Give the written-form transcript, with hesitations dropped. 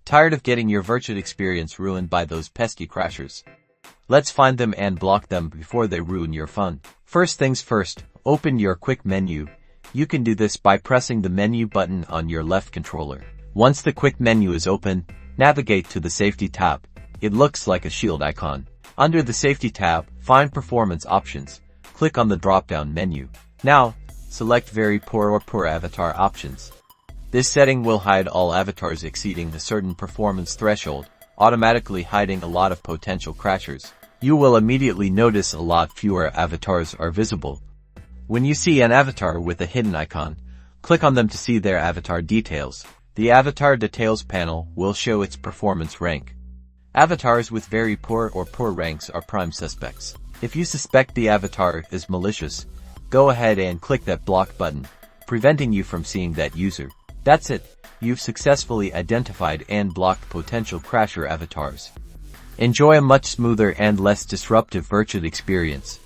Tired of getting your Vrchat experience ruined by those pesky crashers? Let's find them and block them before they ruin your fun. First things first, open your quick menu. You can do this by pressing the menu button on your left controller. Once the quick menu is open, navigate to the safety tab. It looks like a shield icon. Under the safety tab, find performance options. Click on the drop-down menu. Now, select very poor or poor avatar options. This setting will hide all avatars exceeding a certain performance threshold, automatically hiding a lot of potential crashers. You will immediately notice a lot fewer avatars are visible. When you see an avatar with a hidden icon, click on them to see their avatar details. The avatar details panel will show its performance rank. Avatars with very poor or poor ranks are prime suspects. If you suspect the avatar is malicious, go ahead and click that block button, preventing you from seeing that user. That's it. You've successfully identified and blocked potential crasher avatars. Enjoy a much smoother and less disruptive Vrchat experience.